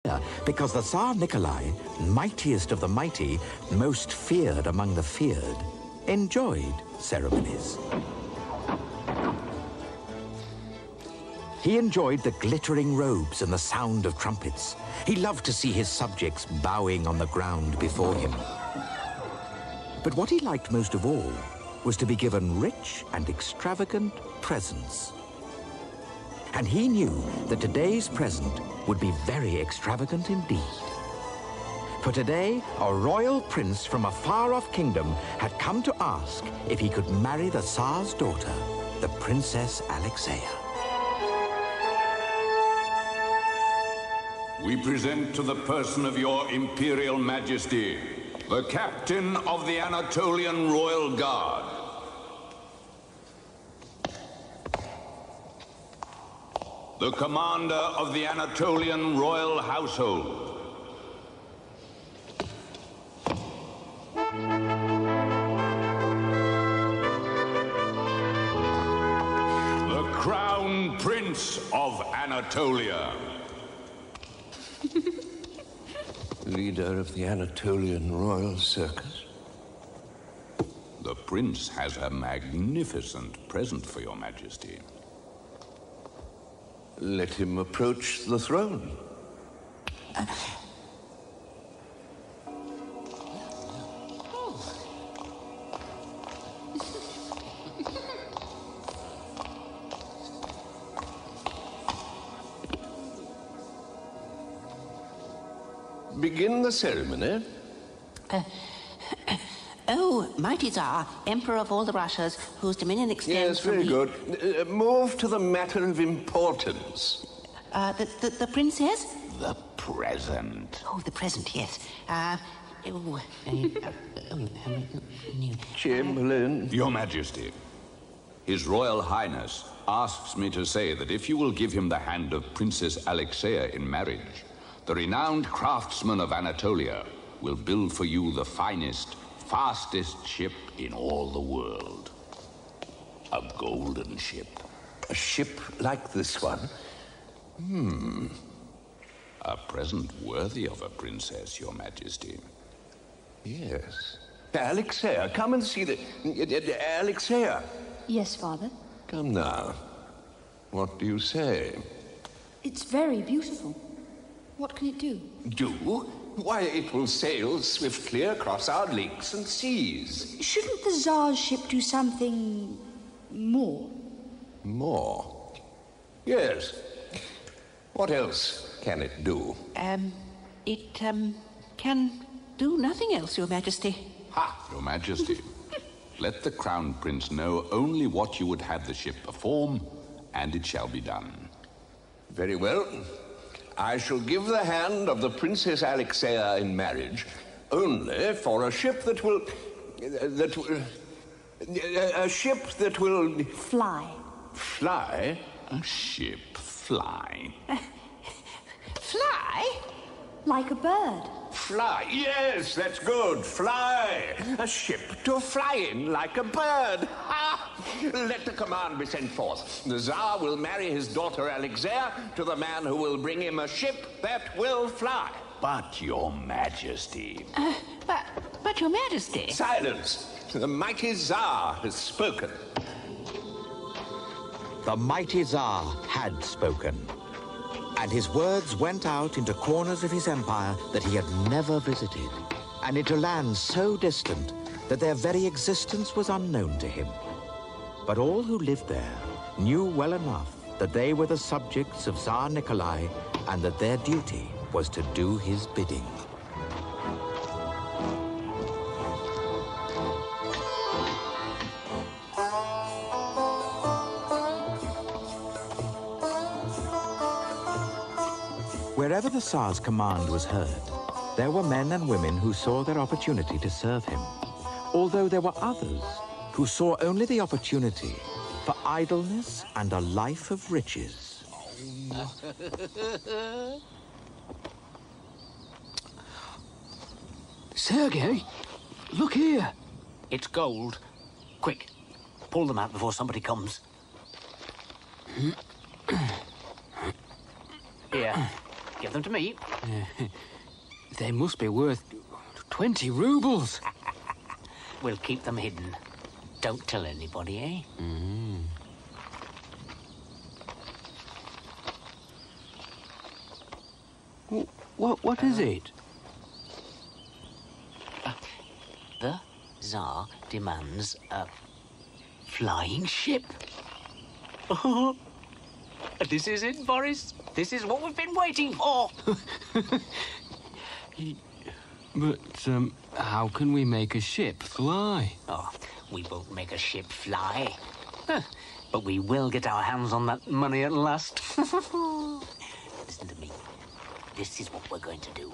here because the Tsar Nikolai, mightiest of the mighty, most feared among the feared, enjoyed ceremonies. He enjoyed the glittering robes and the sound of trumpets. He loved to see his subjects bowing on the ground before him. But what he liked most of all was to be given rich and extravagant presents. And he knew that today's present would be very extravagant indeed. For today, a royal prince from a far-off kingdom had come to ask if he could marry the Tsar's daughter, the Princess Alexeia. We present to the person of your Imperial Majesty, the Captain of the Anatolian Royal Guard. The Commander of the Anatolian Royal Household. The Crown Prince of Anatolia. Leader of the Anatolian Royal Circus. The Prince has a magnificent present for your Majesty. Let him approach the throne. Begin the ceremony. Oh, mighty Tsar, Emperor of all the Russias, whose dominion extends Yes, very good. Move to the matter of importance. The princess? The present. Oh, the present, yes. Chamberlain. Your Majesty, His Royal Highness asks me to say that if you will give him the hand of Princess Alexeia in marriage, the renowned craftsman of Anatolia will build for you the finest, fastest ship in all the world. A golden ship. A ship like this one? A present worthy of a princess, Your Majesty. Yes. Alexeia, come and see the... Alexeia. Yes, Father. Come now. What do you say? It's very beautiful. What can it do? Do? Why, it will sail swiftly across our lakes and seas. Shouldn't the Tsar's ship do something more? More? Yes. What else can it do? It can do nothing else, Your Majesty. Ha, Your Majesty. Let the Crown Prince know only what you would have the ship perform, and it shall be done. Very well. I shall give the hand of the Princess Alexeia in marriage only for a ship that will... a ship that will... Fly. Fly? A ship fly. Fly? Like a bird. Fly. Yes, that's good. Fly. A ship to fly in like a bird. Ha! Let the command be sent forth. The Tsar will marry his daughter Alexeia to the man who will bring him a ship that will fly. But, Your Majesty... But Your Majesty... Silence. The mighty Tsar has spoken. The mighty Tsar had spoken, and his words went out into corners of his empire that he had never visited, and into lands so distant that their very existence was unknown to him. But all who lived there knew well enough that they were the subjects of Tsar Nikolai and that their duty was to do his bidding. Wherever the Tsar's command was heard, there were men and women who saw their opportunity to serve him, although there were others who saw only the opportunity for idleness and a life of riches. Sergei, look here. It's gold. Quick, pull them out before somebody comes. Here, Give them to me. They must be worth 20 rubles. We'll keep them hidden. Don't tell anybody, eh? What is it? The Tsar demands a flying ship. This is it, Boris. This is what we've been waiting for. But, how can we make a ship fly? Oh, we won't make a ship fly. But we will get our hands on that money at last. Listen to me. This is what we're going to do.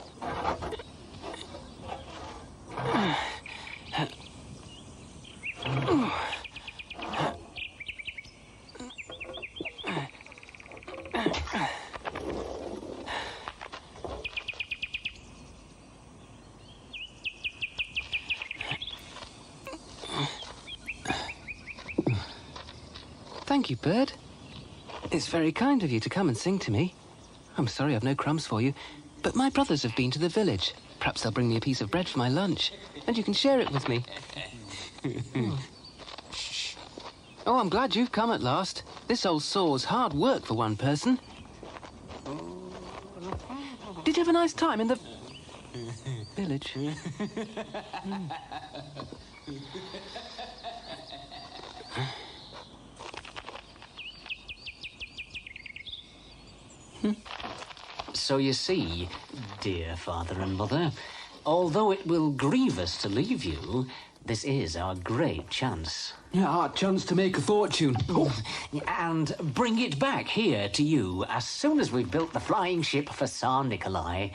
Thank you, Bird. It's very kind of you to come and sing to me. I'm sorry I've no crumbs for you, but my brothers have been to the village. Perhaps they'll bring me a piece of bread for my lunch, and you can share it with me. Oh, I'm glad you've come at last. This old saw's hard work for one person. Did you have a nice time in the village? So you see, dear father and mother, although it will grieve us to leave you, this is our great chance. Yeah, our chance to make a fortune. And bring it back here to you as soon as we've built the flying ship for Tsar Nikolai.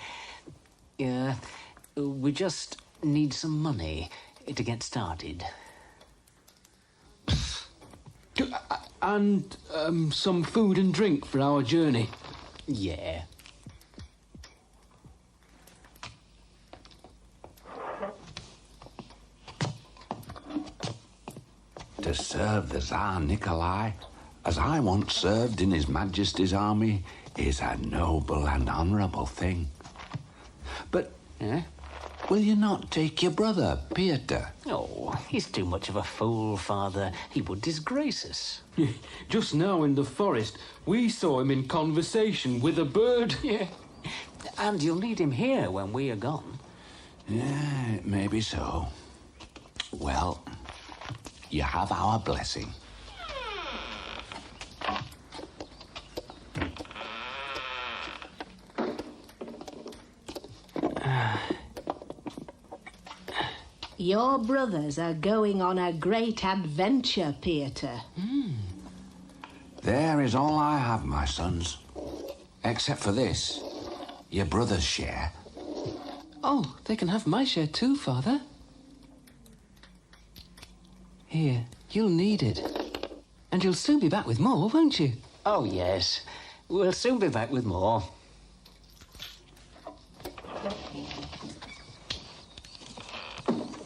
We just need some money to get started. And some food and drink for our journey. Yeah. To serve the Tsar Nikolai, as I once served in His Majesty's army, is a noble and honourable thing. But will you not take your brother, Peter? Oh, he's too much of a fool, father. He would disgrace us. Just now in the forest, we saw him in conversation with a bird. Yeah. And you'll need him here when we are gone. Yeah, maybe so. Well, you have our blessing. Your brothers are going on a great adventure, Peter. There is all I have, my sons. Except for this, your brother's share. Oh, they can have my share too, Father. Here, you'll need it. And you'll soon be back with more, won't you? Oh, yes. We'll soon be back with more.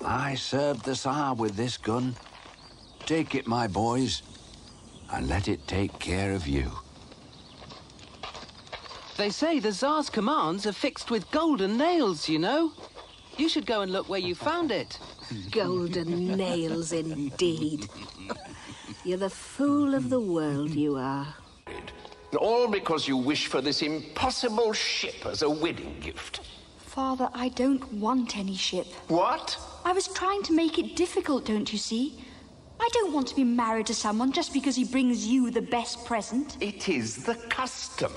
I served the Tsar with this gun. Take it, my boys, and let it take care of you. They say the Tsar's commands are fixed with golden nails, you know. You should go and look where you found it. Golden nails, indeed. You're the fool of the world, you are. All because you wish for this impossible ship as a wedding gift. Father, I don't want any ship. What? I was trying to make it difficult, don't you see? I don't want to be married to someone just because he brings you the best present. It is the custom.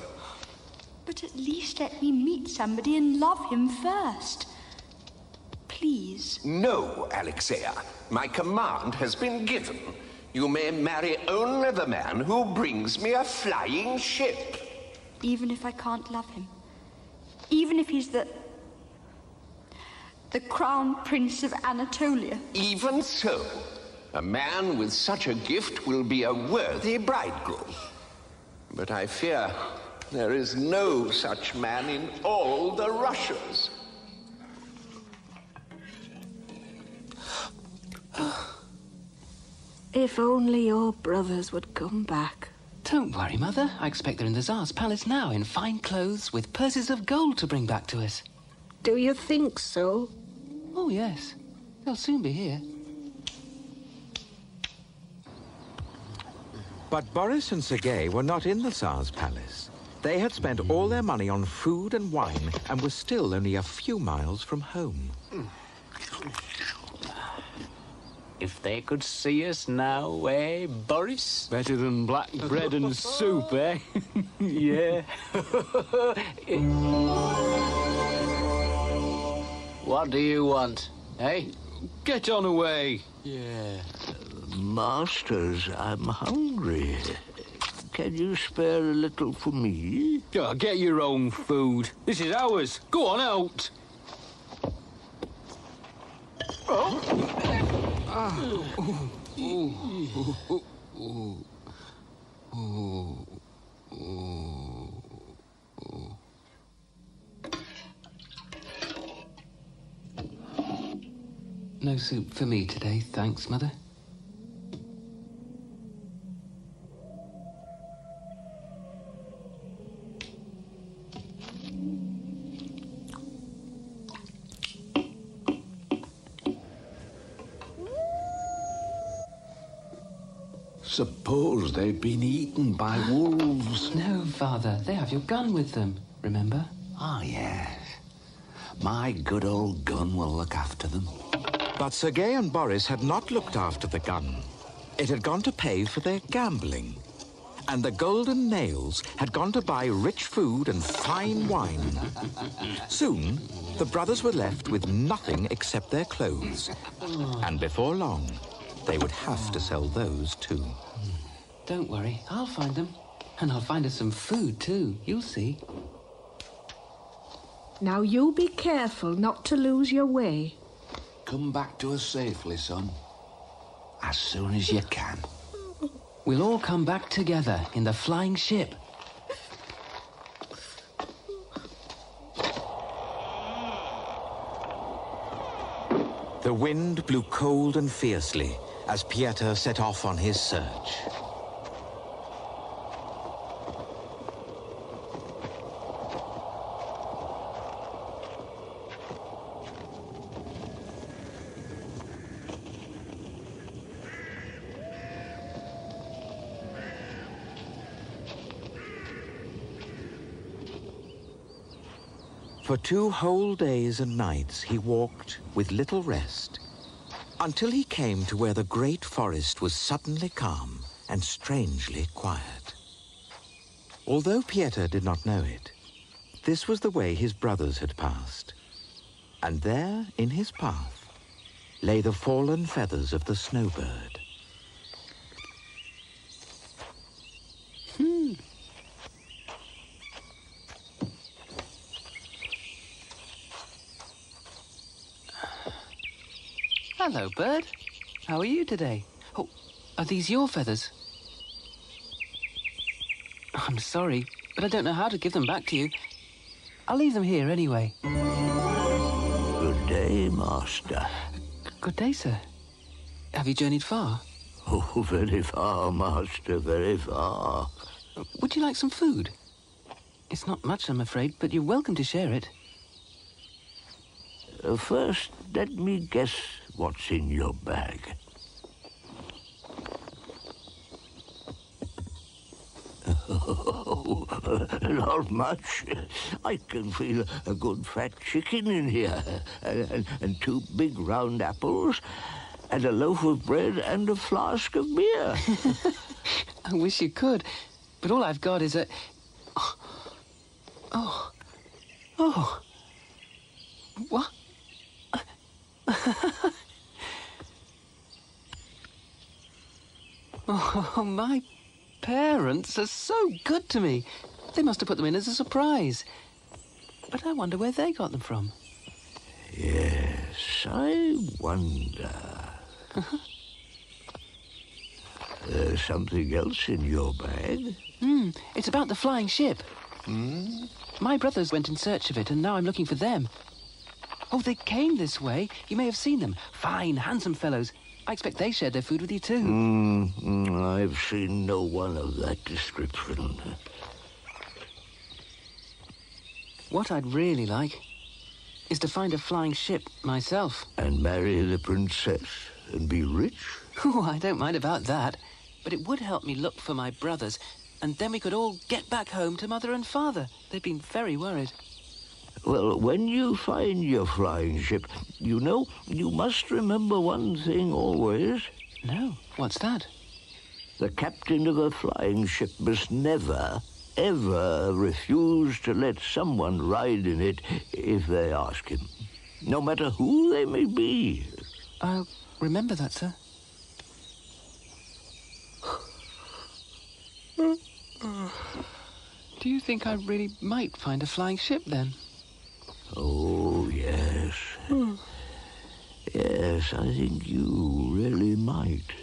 But at least let me meet somebody and love him first. Please. No, Alexia. My command has been given. You may marry only the man who brings me a flying ship. Even if I can't love him. Even if he's the Crown Prince of Anatolia. Even so, a man with such a gift will be a worthy bridegroom. But I fear there is no such man in all the Russias. If only your brothers would come back. Don't worry, Mother. I expect they're in the Tsar's palace now, in fine clothes, with purses of gold to bring back to us. Do you think so? Oh, yes. They'll soon be here. But Boris and Sergei were not in the Tsar's palace. They had spent all their money on food and wine and were still only a few miles from home. If they could see us now, eh, Boris? Better than black bread and soup, eh? Yeah. What do you want, eh? Get on away. Yeah. Masters, I'm hungry. Can you spare a little for me? Oh, get your own food. This is ours. Go on out. No soup for me today, thanks, Mother. Suppose they've been eaten by wolves. No, Father. They have your gun with them, remember? Ah, yes. My good old gun will look after them. But Sergei and Boris had not looked after the gun. It had gone to pay for their gambling. And the golden nails had gone to buy rich food and fine wine. Soon, the brothers were left with nothing except their clothes. And before long, they would have to sell those too. Don't worry, I'll find them. And I'll find us some food too, you'll see. Now you be careful not to lose your way. Come back to us safely, son. As soon as you can. We'll all come back together in the flying ship. The wind blew cold and fiercely as Pieter set off on his search. For 2 whole days and nights he walked with little rest, until he came to where the great forest was suddenly calm and strangely quiet. Although Pieter did not know it, this was the way his brothers had passed. And there, in his path, lay the fallen feathers of the snowbird. Hello, Bird. How are you today? Oh, are these your feathers? I'm sorry, but I don't know how to give them back to you. I'll leave them here anyway. Good day, Master. Good day, sir. Have you journeyed far? Oh, very far, Master, very far. Would you like some food? It's not much, I'm afraid, but you're welcome to share it. First, let me guess what's in your bag. Oh, not much. I can feel a good fat chicken in here, and 2 big round apples, and a loaf of bread and a flask of beer. I wish you could, but all I've got is a... Oh. What? Oh, my parents are so good to me. They must have put them in as a surprise. But I wonder where they got them from. Yes, I wonder. There's something else in your bag? It's about the flying ship. My brothers went in search of it, and now I'm looking for them. Oh, they came this way. You may have seen them. Fine, handsome fellows. I expect they shared their food with you too. I've seen no one of that description. What I'd really like is to find a flying ship myself. And marry the princess and be rich? Oh, I don't mind about that. But it would help me look for my brothers, and then we could all get back home to Mother and Father. They've been very worried. Well, when you find your flying ship, you know, you must remember one thing always. No, what's that? The captain of a flying ship must never, ever refuse to let someone ride in it if they ask him, no matter who they may be. I'll remember that, sir. Do you think I really might find a flying ship, then? Oh, yes. Yes, I think you really might.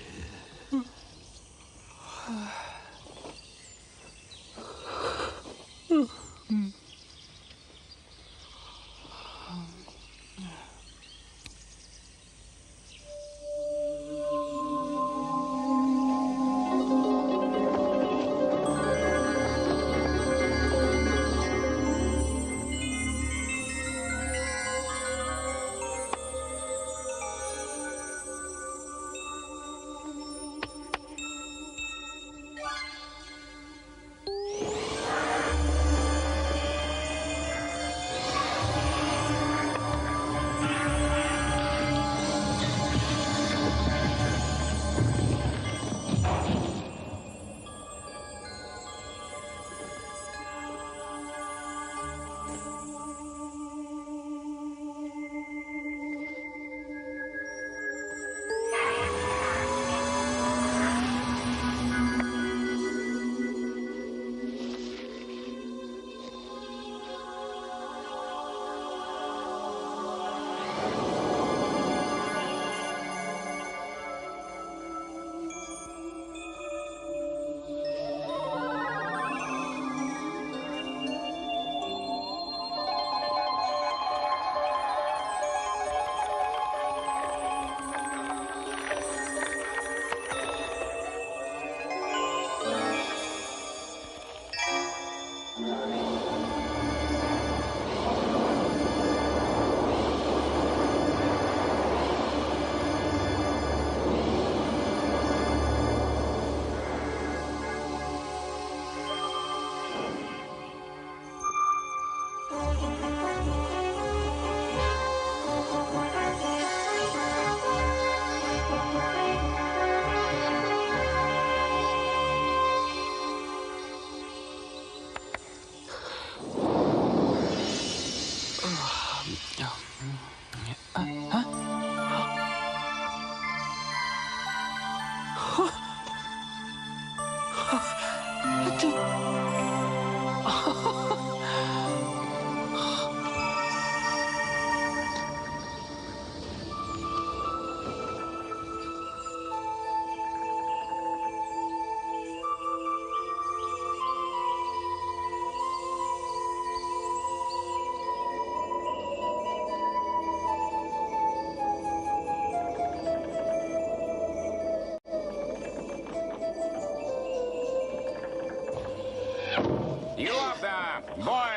You up there, boy?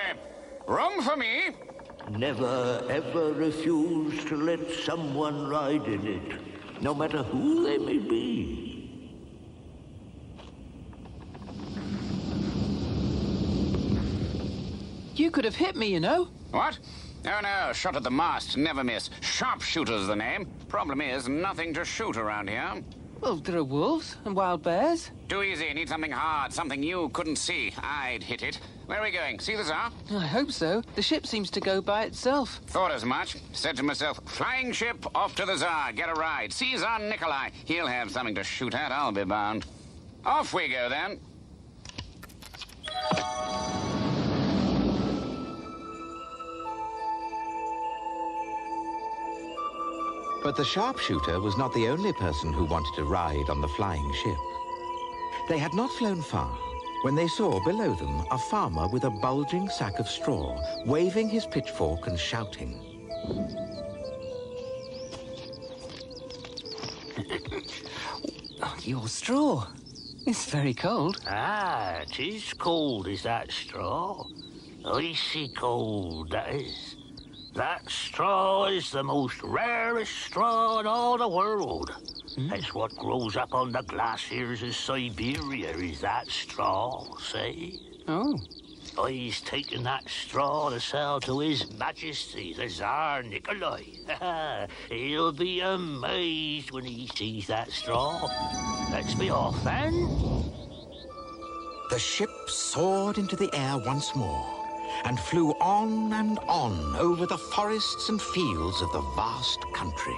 Room for me? Never, ever refuse to let someone ride in it, no matter who they may be. You could have hit me, you know. What? Oh, no, shot at the mast, never miss. Sharpshooter's the name. Problem is, nothing to shoot around here. Well, there are wolves and wild bears. Too easy, need something hard, something you couldn't see. I'd hit it. Where are we going? See the Tsar? I hope so. The ship seems to go by itself. Thought as much. Said to myself, flying ship, off to the Tsar, get a ride. See Tsar Nikolai. He'll have something to shoot at, I'll be bound. Off we go, then. But the sharpshooter was not the only person who wanted to ride on the flying ship. They had not flown far when they saw below them a farmer with a bulging sack of straw, waving his pitchfork and shouting. Oh, your straw. It's very cold. Ah, 'tis cold, is that straw. Icy cold, that is. That straw is the most rarest straw in all the world. That's what grows up on the glaciers of Siberia, is that straw, see? Oh. He's taken that straw to sell to His Majesty, the Tsar Nikolai. He'll be amazed when he sees that straw. Let's be off, then. The ship soared into the air once more and flew on and on over the forests and fields of the vast country.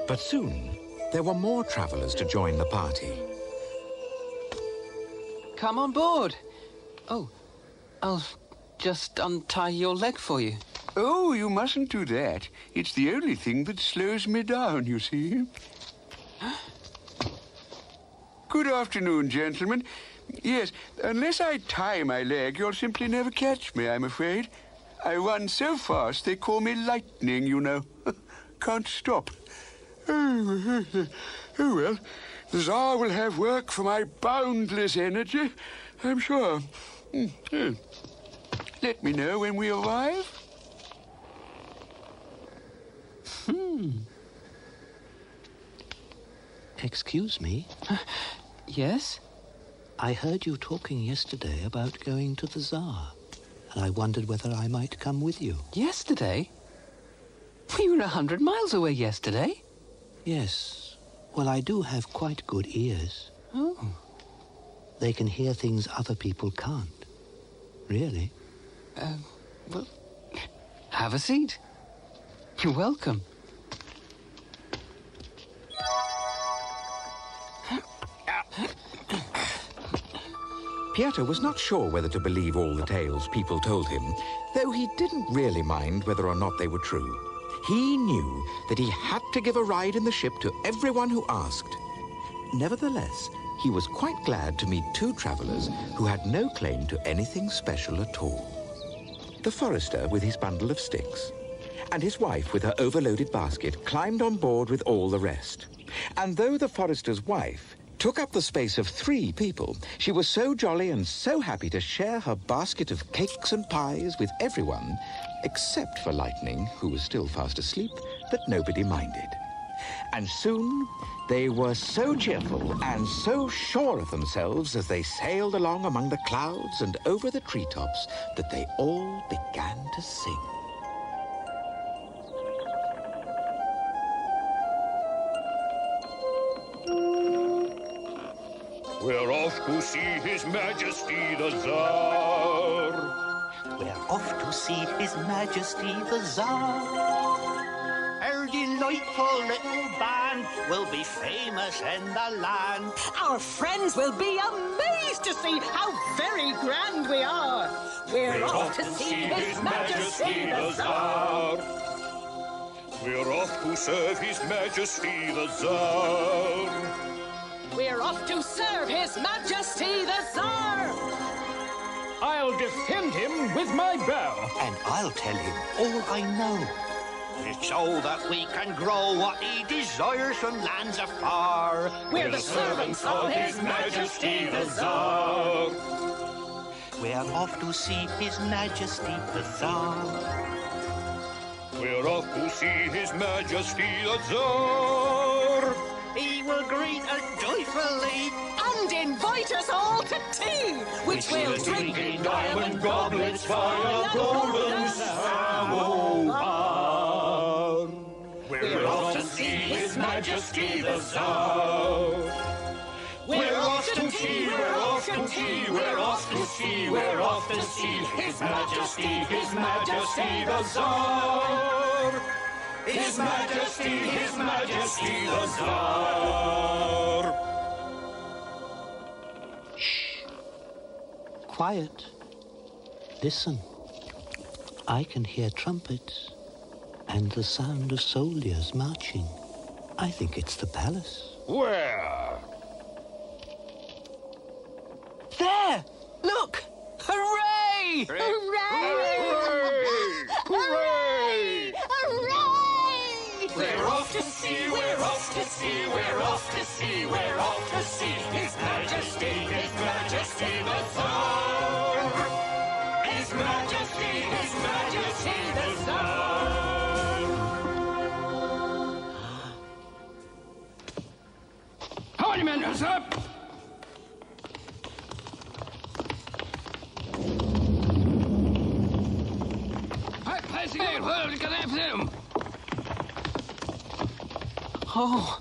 But soon, there were more travelers to join the party. Come on board. Oh, I'll just untie your leg for you. Oh, you mustn't do that. It's the only thing that slows me down, you see. Good afternoon, gentlemen. Yes, unless I tie my leg, you'll simply never catch me, I'm afraid. I run so fast they call me lightning, you know. Can't stop. Oh, well, the Tsar will have work for my boundless energy, I'm sure. Let me know when we arrive. Excuse me? Yes? I heard you talking yesterday about going to the Tsar, and I wondered whether I might come with you. Yesterday? We were 100 miles away yesterday. Yes. Well, I do have quite good ears. Oh. They can hear things other people can't. Really. Well, have a seat. You're welcome. Pietro was not sure whether to believe all the tales people told him, though he didn't really mind whether or not they were true. He knew that he had to give a ride in the ship to everyone who asked. Nevertheless, he was quite glad to meet two travelers who had no claim to anything special at all. The forester with his bundle of sticks, and his wife with her overloaded basket climbed on board with all the rest. And though the forester's wife took up the space of 3 people, she was so jolly and so happy to share her basket of cakes and pies with everyone, except for Lightning, who was still fast asleep, that nobody minded. And soon they were so cheerful and so sure of themselves as they sailed along among the clouds and over the treetops that they all began to sing. We're off to see His Majesty the Tsar. We're off to see His Majesty the Tsar. Our delightful little band will be famous in the land. Our friends will be amazed to see how very grand we are. We're off to see His Majesty the Tsar. We're off to serve His Majesty the Tsar. We're off to serve His Majesty the Tsar! I'll defend him with my bow. And I'll tell him all I know. It's so that we can grow what he desires from lands afar. We're the servants of His Majesty the Tsar. We're off to see His Majesty the Tsar. We're off to see His Majesty the Tsar. He will greet us joyfully and invite us all to tea, which we'll drink in diamond goblets by a golden samovar. We're off to see His Majesty the Tsar. We're off to tea, we're off to tea, we're off to see, we're off to see His Majesty the Tsar. His Majesty the Tsar. Shh. Quiet. Listen. I can hear trumpets and the sound of soldiers marching. I think it's the palace. Where? There! Look! Hooray! Hooray! Hooray! Hooray! Hooray! We're off to sea, we're off to sea, we're off to sea, we're off to sea. His Majesty the Tsar. His Majesty the Tsar. How many men, sir? Oh.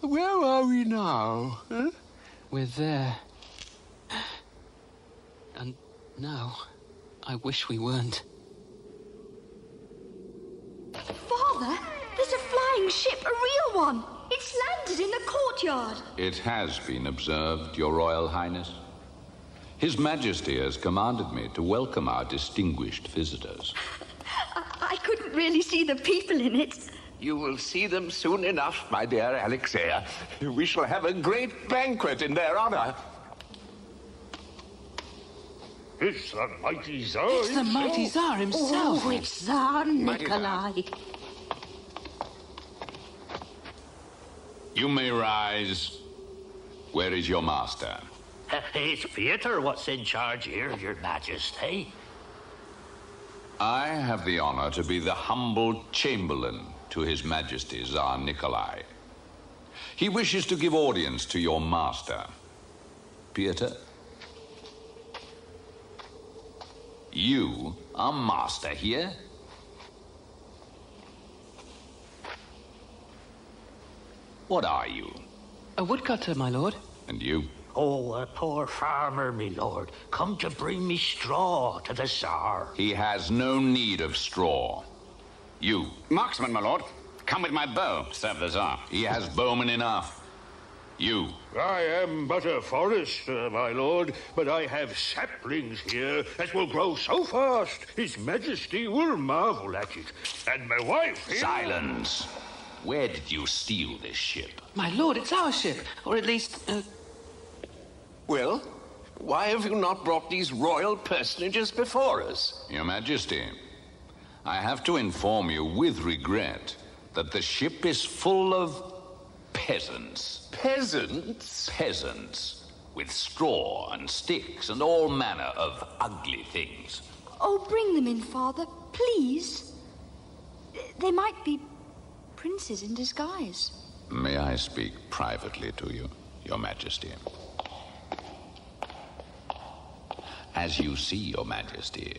Where are we now? Huh? We're there. And now, I wish we weren't. Father, there's a flying ship, a real one. It's landed in the courtyard. It has been observed, Your Royal Highness. His Majesty has commanded me to welcome our distinguished visitors. I couldn't really see the people in it. You will see them soon enough, my dear Alexia. We shall have a great banquet in their honor. It's the mighty Tsar It's the mighty Tsar himself. Oh, it's Tsar Nikolai. You may rise. Where is your master? It's Peter what's in charge here, Your Majesty. I have the honor to be the humble chamberlain to His Majesty Tsar Nikolai. He wishes to give audience to your master. Peter, you are master here? What are you? A woodcutter, my lord. And you? Oh, a poor farmer, me lord, come to bring me straw to the Tsar. He has no need of straw. You? Marksman, my lord. Come with my bow, serve the Tsar. He has bowmen enough. You? I am but a forester, my lord, but I have saplings here that will grow so fast His Majesty will marvel at it. And my wife here... Silence! Where did you steal this ship? My lord, it's our ship. Or at least... Well, why have you not brought these royal personages before us? Your Majesty, I have to inform you with regret that the ship is full of peasants. Peasants? Peasants, with straw and sticks and all manner of ugly things. Oh, bring them in, Father, please. They might be princes in disguise. May I speak privately to you, Your Majesty? As you see, Your Majesty,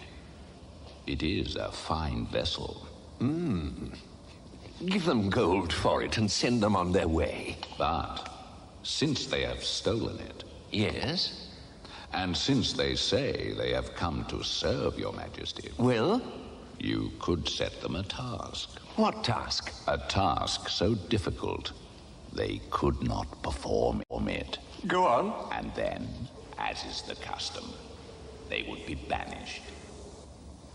it is a fine vessel. Give them gold for it and send them on their way. But since they have stolen it... Yes? And since they say they have come to serve Your Majesty... Well? You could set them a task. What task? A task so difficult they could not perform it. Go on. And then, as is the custom, they would be banished.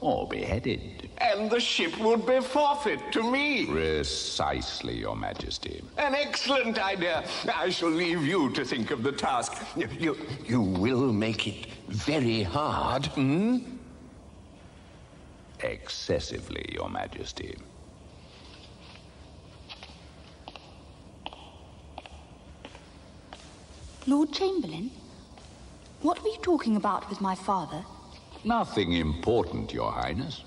Or beheaded. And the ship would be forfeit to me. Precisely, Your Majesty. An excellent idea. I shall leave you to think of the task. You will make it very hard, Excessively, Your Majesty. Lord Chamberlain, what were you talking about with my father? Nothing important, Your Highness.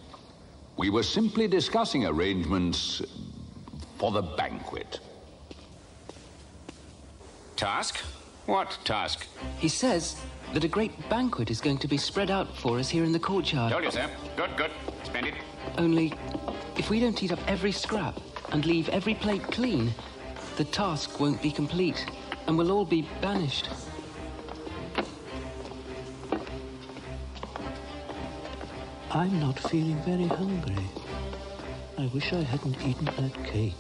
We were simply discussing arrangements for the banquet. Task? What task? He says that a great banquet is going to be spread out for us here in the courtyard. Told you, sir. Good, good. Splendid. Only, if we don't eat up every scrap and leave every plate clean, the task won't be complete, and we'll all be banished. I'm not feeling very hungry. I wish I hadn't eaten that cake.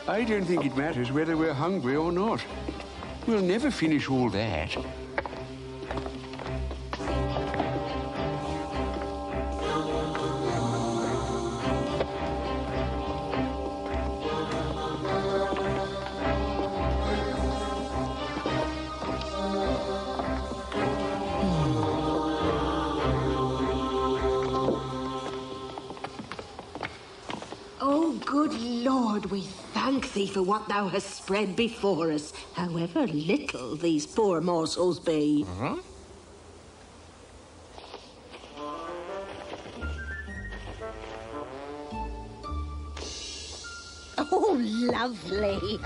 I don't think it matters whether we're hungry or not. We'll never finish all that. Lord, we thank thee for what thou hast spread before us, however little these poor morsels be. Oh, lovely.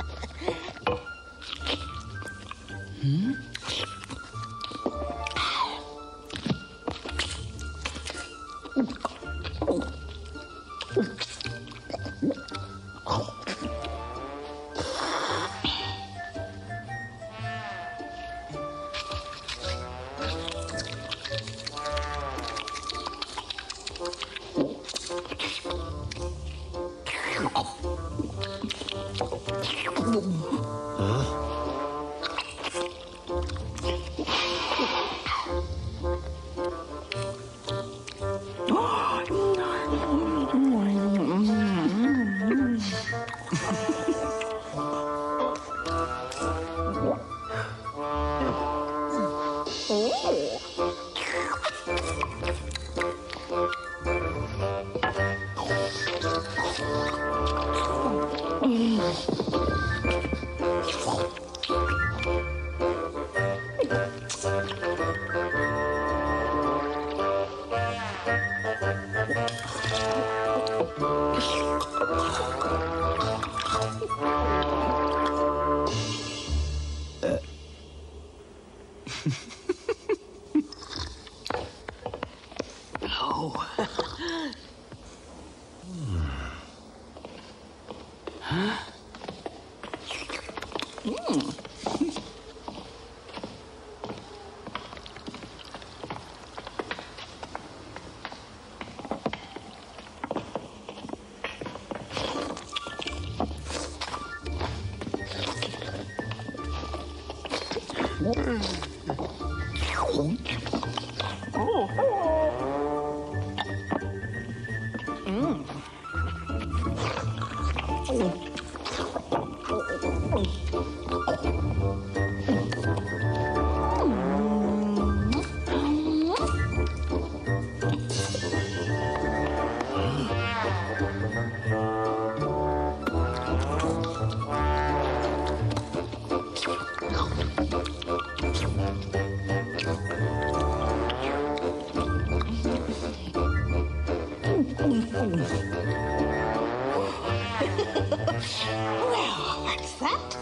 Well, what's that?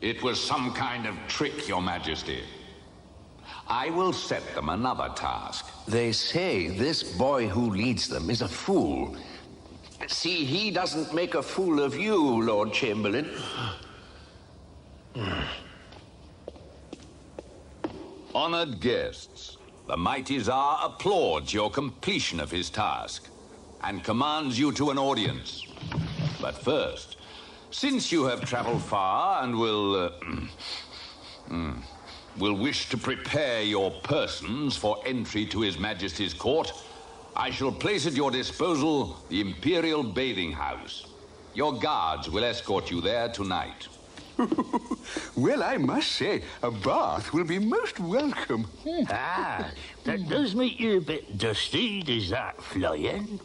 It was some kind of trick, Your Majesty. I will set them another task. They say this boy who leads them is a fool. See, he doesn't make a fool of you, Lord Chamberlain. Honored guests, the mighty Tsar applauds your completion of his task and commands you to an audience. But first, since you have traveled far and will wish to prepare your persons for entry to His Majesty's court, I shall place at your disposal the Imperial Bathing House. Your guards will escort you there tonight. Well, I must say, a bath will be most welcome. That does make you a bit dusty, does that, Florian?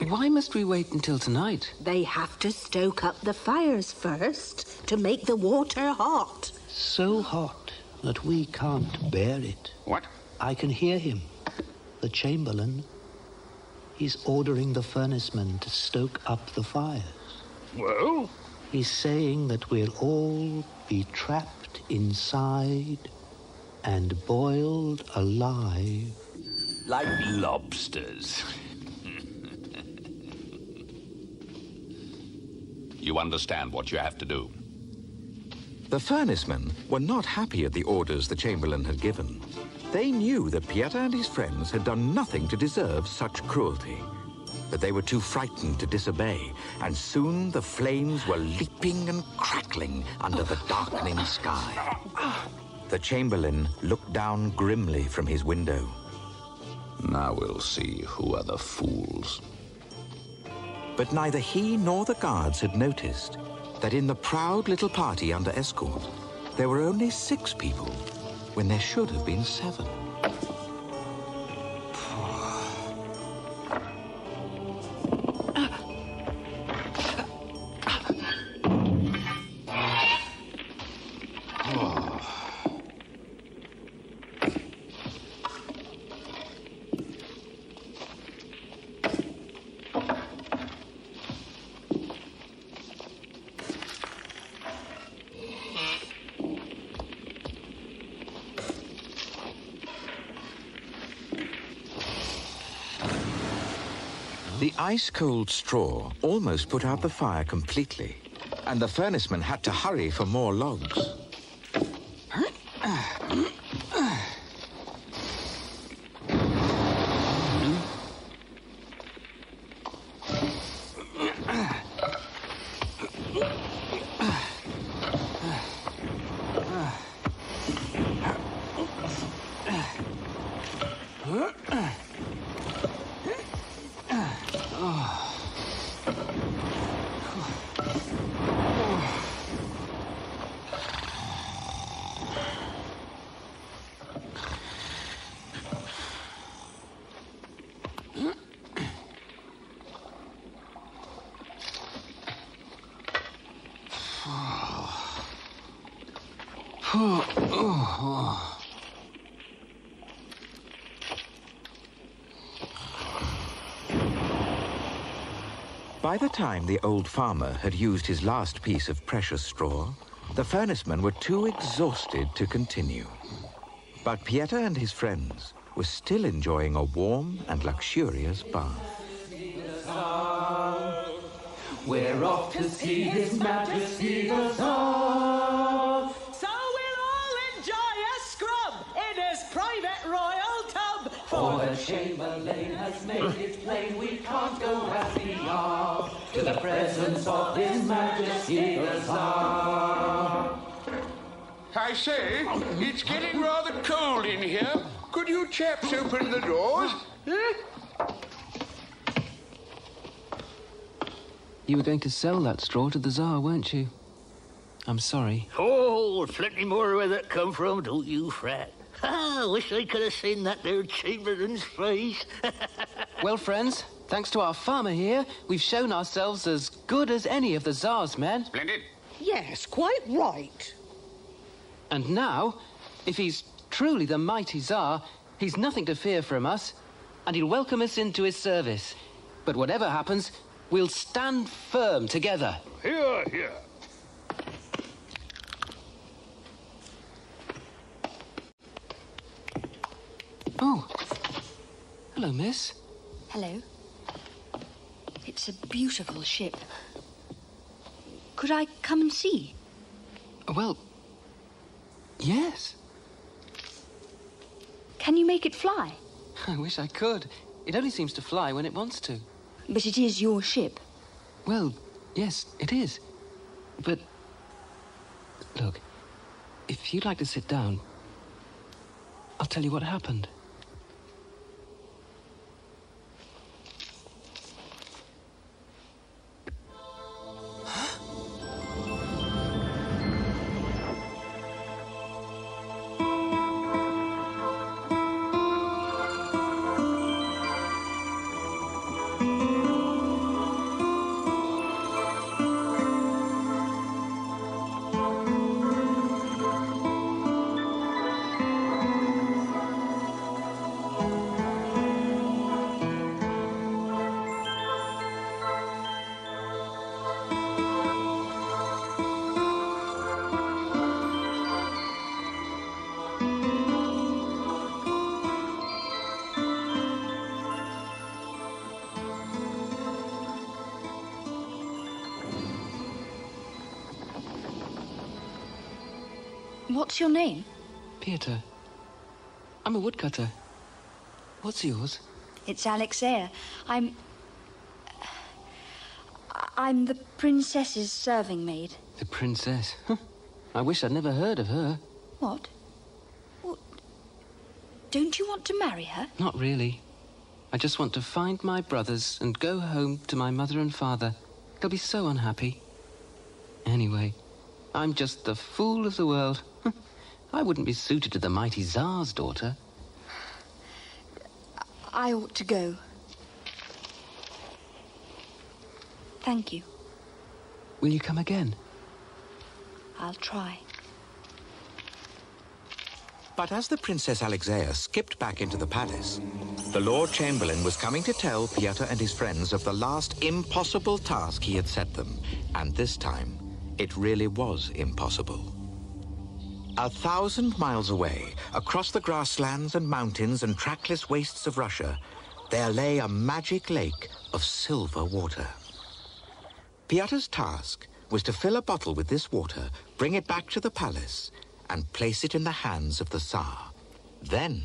Why must we wait until tonight? They have to stoke up the fires first to make the water hot. So hot that we can't bear it. What? I can hear him. The Chamberlain. He's ordering the furnacemen to stoke up the fires. Well? He's saying that we'll all be trapped inside and boiled alive. Like lobsters. You understand what you have to do. The furnacemen were not happy at the orders the Chamberlain had given. They knew that Pieter and his friends had done nothing to deserve such cruelty. But they were too frightened to disobey, and soon the flames were leaping and crackling under the darkening sky. The Chamberlain looked down grimly from his window. Now we'll see who are the fools. But neither he nor the guards had noticed that in the proud little party under escort, there were only 6 people. when there should have been 7. The ice-cold straw almost put out the fire completely, and the furnaceman had to hurry for more logs. By the time the old farmer had used his last piece of precious straw, the furnacemen were too exhausted to continue. But Pieter and his friends were still enjoying a warm and luxurious bath. We're off to see His Majesty the Tsar. So we'll all enjoy a scrub in his private royal tub. For the Chamberlain has made it plain we can't go as we are to the presence of His Majesty the Tsar. I say, it's getting rather cold in here. Could you chaps open the doors? You were going to sell that straw to the Tsar, weren't you? I'm sorry. Oh, plenty more where that come from, don't you fret. I wish I could have seen that there Chamberlain's face. Well, friends, thanks to our farmer here, we've shown ourselves as good as any of the Tsar's men. Splendid. Yes, quite right. And now, if he's truly the mighty Tsar, he's nothing to fear from us, and he'll welcome us into his service. But whatever happens, we'll stand firm together. Here, here. Oh. Hello, miss. Hello. It's a beautiful ship. Could I come and see? Well, yes. Can you make it fly? I wish I could. It only seems to fly when it wants to. But it is your ship. Well, yes, it is. But, look, if you'd like to sit down, I'll tell you what happened. What's your name? Pieter. I'm a woodcutter. What's yours? It's Alexea. I'm the princess's serving maid. The princess? I wish I'd never heard of her. What? Don't you want to marry her? Not really. I just want to find my brothers and go home to my mother and father. They'll be so unhappy. Anyway, I'm just the fool of the world. I wouldn't be suited to the mighty Tsar's daughter. I ought to go. Thank you. Will you come again? I'll try. But as the Princess Alexea skipped back into the palace, the Lord Chamberlain was coming to tell Piotr and his friends of the last impossible task he had set them. And this time, it really was impossible. 1,000 miles away, across the grasslands and mountains and trackless wastes of Russia, there lay a magic lake of silver water. Piotr's task was to fill a bottle with this water, bring it back to the palace, and place it in the hands of the Tsar. Then,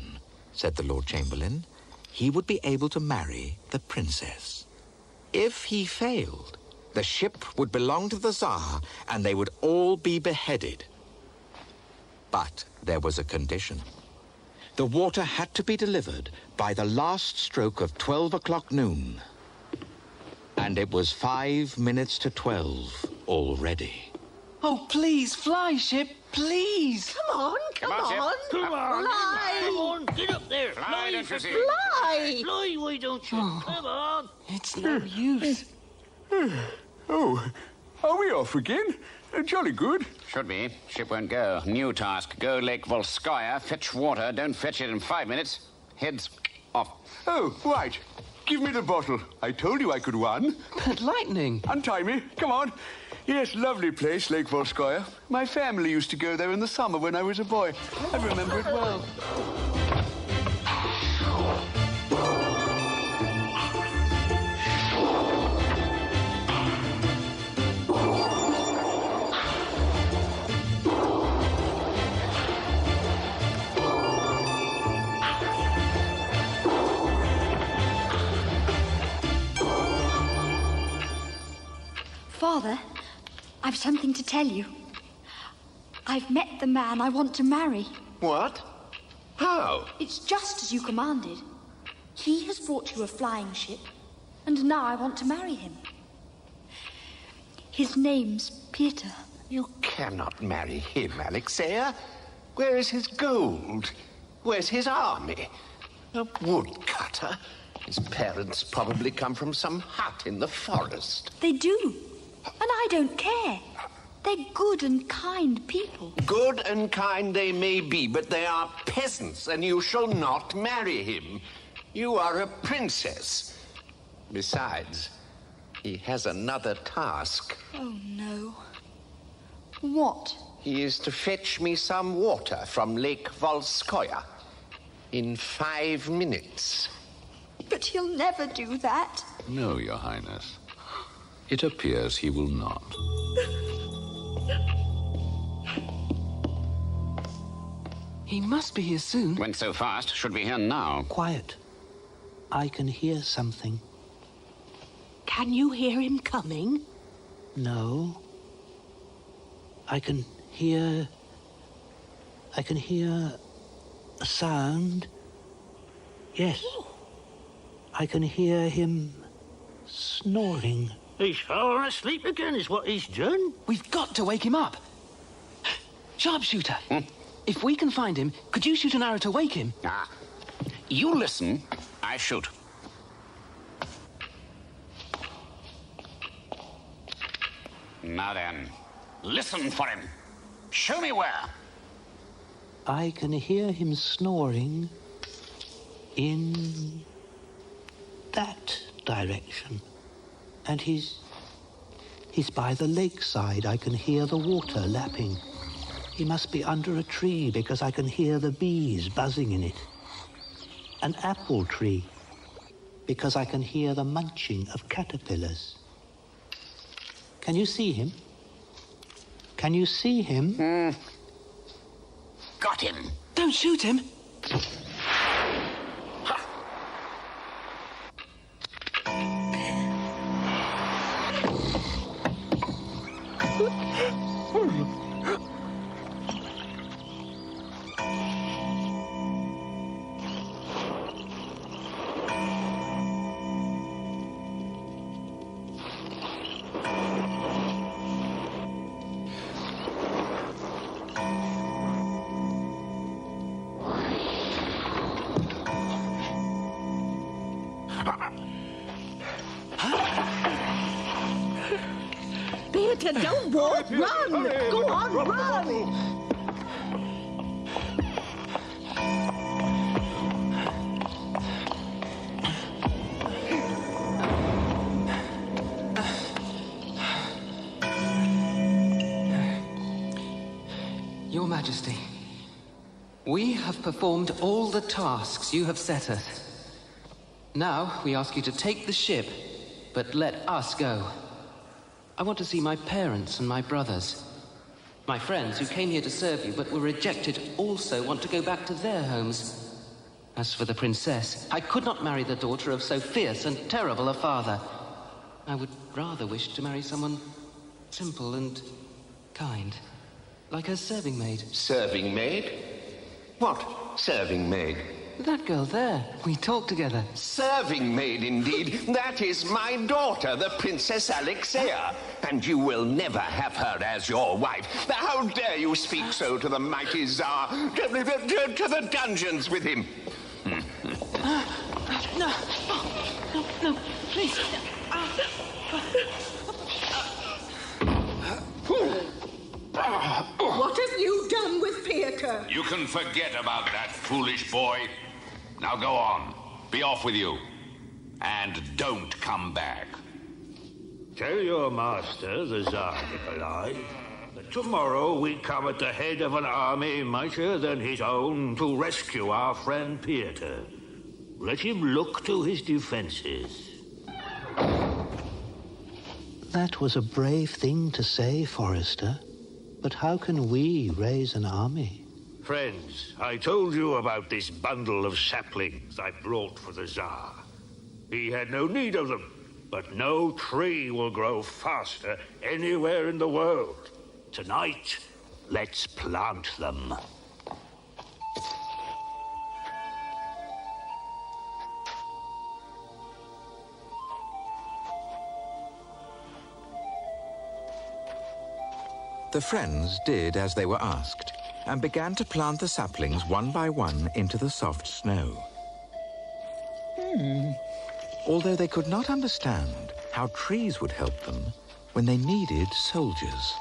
said the Lord Chamberlain, he would be able to marry the princess. If he failed, the ship would belong to the Tsar, and they would all be beheaded. But there was a condition. The water had to be delivered by the last stroke of 12 o'clock noon. And it was 5 minutes to 12 already. Oh, please, fly, ship, please! Come on, come on! Come on, Fly! come on, get up there! Fly, don't you see? Fly! Fly, why don't you? Come on! It's no use. Oh, are we off again? Jolly good. Should be. Ship won't go. New task. Go Lake Volskaya, fetch water. Don't fetch it in 5 minutes. Heads off. Oh, right. Give me the bottle. I told you I could run. But lightning. Untie me. Come on. Yes, lovely place, Lake Volskaya. My family used to go there in the summer when I was a boy. I remember it well. Father, I've something to tell you. I've met the man I want to marry. What? How? It's just as you commanded. He has brought you a flying ship, and now I want to marry him. His name's Peter. You cannot marry him, Alexea. Where is his gold? Where's his army? A woodcutter? His parents probably come from some hut in the forest. They do. And I don't care. They're good and kind people. Good and kind they may be, but they are peasants, and you shall not marry him. You are a princess. Besides, he has another task. Oh, no. What? He is to fetch me some water from Lake Volskaya in 5 minutes. But he'll never do that. No, Your Highness. It appears he will not. He must be here soon. Went so fast, should be here now. Quiet. I can hear something. Can you hear him coming? No. I can hear a sound. Yes. I can hear him snoring. He's fallen asleep again, is what he's done. We've got to wake him up. Sharpshooter, if we can find him, could you shoot an arrow to wake him? Ah. You listen, I shoot. Now then, listen for him. Show me where. I can hear him snoring in that direction. And he's by the lakeside. I can hear the water lapping. He must be under a tree because I can hear the bees buzzing in it. An apple tree because I can hear the munching of caterpillars. Can you see him? Can you see him? Got him. Don't shoot him. Peter, don't walk. Run! Go on, run! Your Majesty, we have performed all the tasks you have set us. Now we ask you to take the ship, but let us go. I want to see my parents and my brothers. My friends who came here to serve you but were rejected also want to go back to their homes. As for the princess, I could not marry the daughter of so fierce and terrible a father. I would rather wish to marry someone simple and kind, like her serving maid. Serving maid? What serving maid? That girl there. We talked together. Serving maid, indeed. That is my daughter, the Princess Alexea. And you will never have her as your wife. How dare you speak so to the mighty Tsar? To the dungeons with him. No, please. What have you done with Peter? You can forget about that foolish boy. Now go on. Be off with you. And don't come back. Tell your master, the Tsar Nikolai, that tomorrow we come at the head of an army mightier than his own to rescue our friend Peter. Let him look to his defenses. That was a brave thing to say, Forrester. But how can we raise an army? Friends, I told you about this bundle of saplings I brought for the Tsar. He had no need of them, but no tree will grow faster anywhere in the world. Tonight, let's plant them. The friends did as they were asked, and began to plant the saplings one by one into the soft snow. Although they could not understand how trees would help them when they needed soldiers.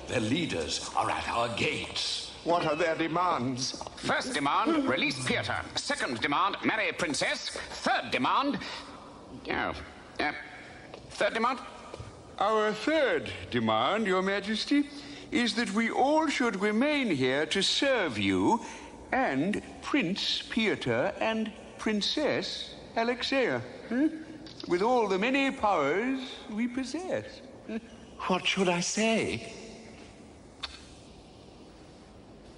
Their leaders are at our gates. What are their demands? First demand, release Peter. Second demand, marry Princess. Third demand... third demand? Our third demand, Your Majesty, is that we all should remain here to serve you and Prince Peter and Princess Alexia, with all the many powers we possess. What should I say?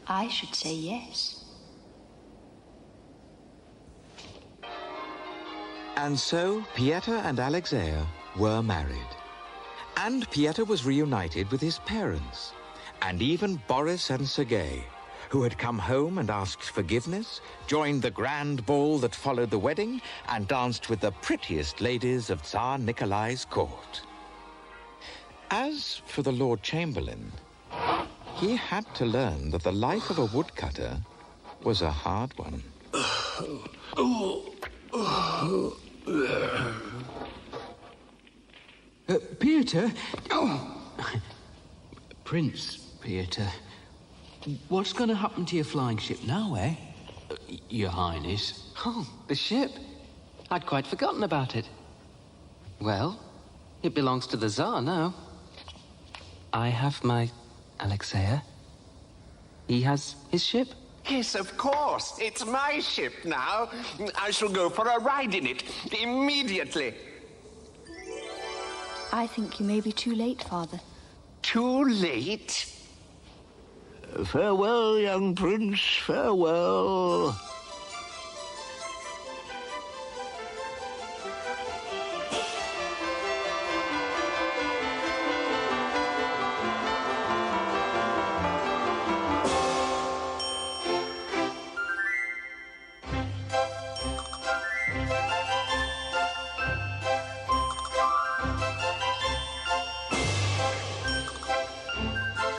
I should say yes. And so Pieta and Alexia were married. And Pieta was reunited with his parents. And even Boris and Sergei, who had come home and asked forgiveness, joined the grand ball that followed the wedding, and danced with the prettiest ladies of Tsar Nikolai's court. As for the Lord Chamberlain, he had to learn that the life of a woodcutter was a hard one. Pieta? Oh. Prince Pieta, what's going to happen to your flying ship now, eh? Your Highness. Oh, the ship? I'd quite forgotten about it. Well, it belongs to the Tsar now. I have my Alexia. He has his ship. Yes, of course. It's my ship now. I shall go for a ride in it immediately. I think you may be too late, Father. Too late? Farewell, young prince, farewell.